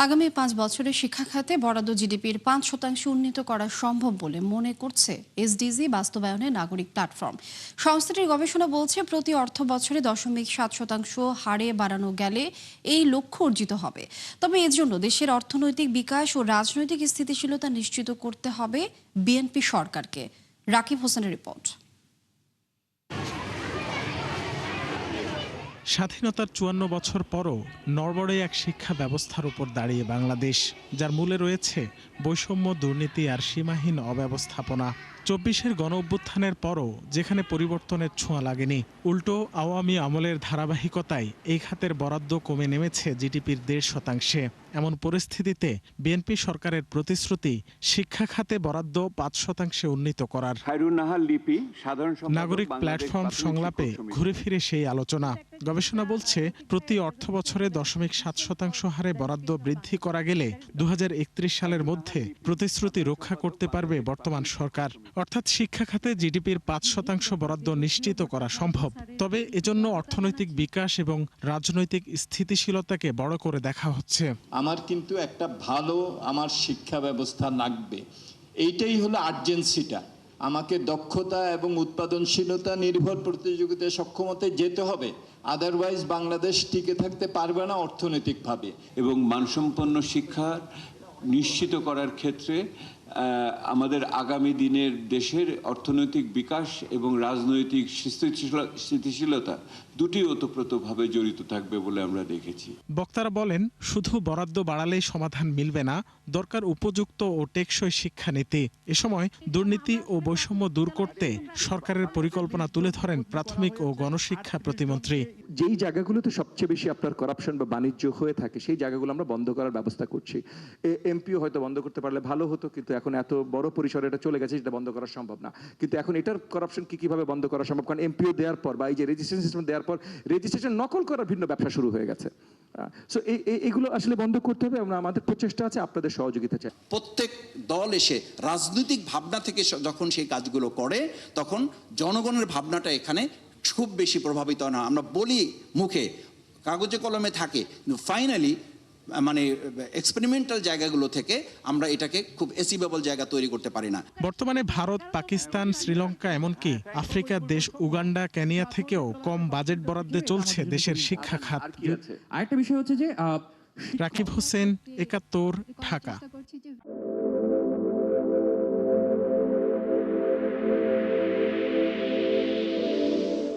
আগামী ৫ বছরে শিক্ষা খাতে বরাদ্দ জিডিপির ৫% উন্নীত করা সম্ভব বলে মনে করছে এসডিজি বাস্তবায়নের নাগরিক প্ল্যাটফর্ম। সংস্থাটির গবেষণা বলছে প্রতি অর্থ বছরে 0.7% হারে বাড়ানো গেলে এই লক্ষ্য অর্জিত হবে। তবে এর জন্য দেশের অর্থনৈতিক বিকাশ ও রাজনৈতিক স্থিতিশীলতা নিশ্চিত করতে হবে বিএনপি সরকারকে। রাকিব হোসেনের রিপোর্ট। স্বাধীনতার ৫৪ বছর পরও নড়বড়ে এক শিক্ষা ব্যবস্থার উপর দাঁড়িয়ে বাংলাদেশ, যার মূলে রয়েছে বৈষম্য, দুর্নীতি আর সীমাহীন অব্যবস্থাপনা। ২৪-এর গণ অভ্যুত্থানের পরও যেখানে পরিবর্তনের ছোঁয়া লাগেনি, উল্টো আওয়ামী আমলের ধারাবাহিকতায় এই খাতের বরাদ্দ কমে নেমেছে জিডিপির ১.৫%। এমন পরিস্থিতিতে বিএনপি সরকারের প্রতিশ্রুতি শিক্ষা খাতে বরাদ্দ ৫% উন্নীত করার। নাগরিক প্ল্যাটফর্ম সংলাপে ঘুরে ফিরে সেই আলোচনা। গবেষণা বলছে প্রতি অর্থ বছরে 0.7% হারে বরাদ্দ বৃদ্ধি করা গেলে ২০৩১ সালের মধ্যে প্রতিশ্রুতি রক্ষা করতে পারবে বর্তমান সরকার। অর্থাৎ শিক্ষা খাতে জিডিপির 5% বরাদ্দ নিশ্চিত করা সম্ভব। তবে এজন্য অর্থনৈতিক বিকাশ এবং রাজনৈতিক স্থিতিশীলতাকে বড় করে দেখা হচ্ছে। আমার কিন্তু একটা ভালো আমার শিক্ষা ব্যবস্থা লাগবে, এইটাই হলো আর্জেন্সিটা। আমাকে দক্ষতা এবং উৎপাদনশীলতা নির্ভর প্রতিযোগিতায় সক্ষমতায় যেতে হবে, আদারওয়াইজ বাংলাদেশ টিকে থাকতে পারবে না অর্থনৈতিকভাবে। এবং মানসম্পন্ন শিক্ষা নিশ্চিত করার ক্ষেত্রে আমাদের আগামী দিনের দেশের অর্থনৈতিক বিকাশ এবং রাজনৈতিক স্থিতিশীলতা দুটি ওতপ্রোতভাবে জড়িত থাকবে বলে আমরা দেখেছি। বক্তারা বলেন, শুধু বরাদ্দ বাড়ালেই সমাধান মিলবে না, দরকার উপযুক্ত ও টেকসই শিক্ষানীতি। এ সময় দুর্নীতি ও বৈষম্য দূর করতে সরকারের পরিকল্পনা তুলে ধরেন প্রাথমিক ও গণশিক্ষা প্রতিমন্ত্রী। যেই জায়গাগুলোতে সবচেয়ে বেশি আপনার করাপশন বা বাণিজ্য হয়ে থাকে সেই জায়গাগুলো আমরা বন্ধ করার ব্যবস্থা করছি। এমপিও হয়তো বন্ধ করতে পারলে ভালো হতো, কিন্তু এখন এত বড় পরিসরে এটা চলে গেছে, যেটা বন্ধ করা সম্ভব না। কিন্তু এখন এটার করাপশন কিভাবে বন্ধ করা সম্ভব, কারণ এমপিও দেওয়ার পর বা এই যে রেজিস্ট্রেশন সিস্টেম দেওয়ার পর রেজিস্ট্রেশন নকল করার ভিন্ন ব্যবসা শুরু হয়ে গেছে। সো এইগুলো আসলে বন্ধ করতে হবে। আমরা আমাদের প্রচেষ্টা আছে, আপনাদের সহযোগিতা চাই। প্রত্যেক দল এসে রাজনৈতিক ভাবনা থেকে যখন সেই কাজগুলো করে, তখন জনগণের ভাবনাটা এখানে খুব বেশি প্রভাবিত না। আমরা বলি মুখে, কাগজে কলমে থাকে, কিন্তু ফাইনালি মানে এক্সপেরিমেন্টাল জায়গাগুলো থেকে আমরা এটাকে খুব অ্যাচিভেবল জায়গা তৈরি করতে পারি না। বর্তমানে ভারত, পাকিস্তান, শ্রীলঙ্কা, এমনকি আফ্রিকার দেশ উগান্ডা, কেনিয়া থেকেও কম বাজেট বরাদ্দে চলছে দেশের শিক্ষা খাত। আরেকটা বিষয় হচ্ছে যে রাকিব হোসেন, ৭১, ঢাকা।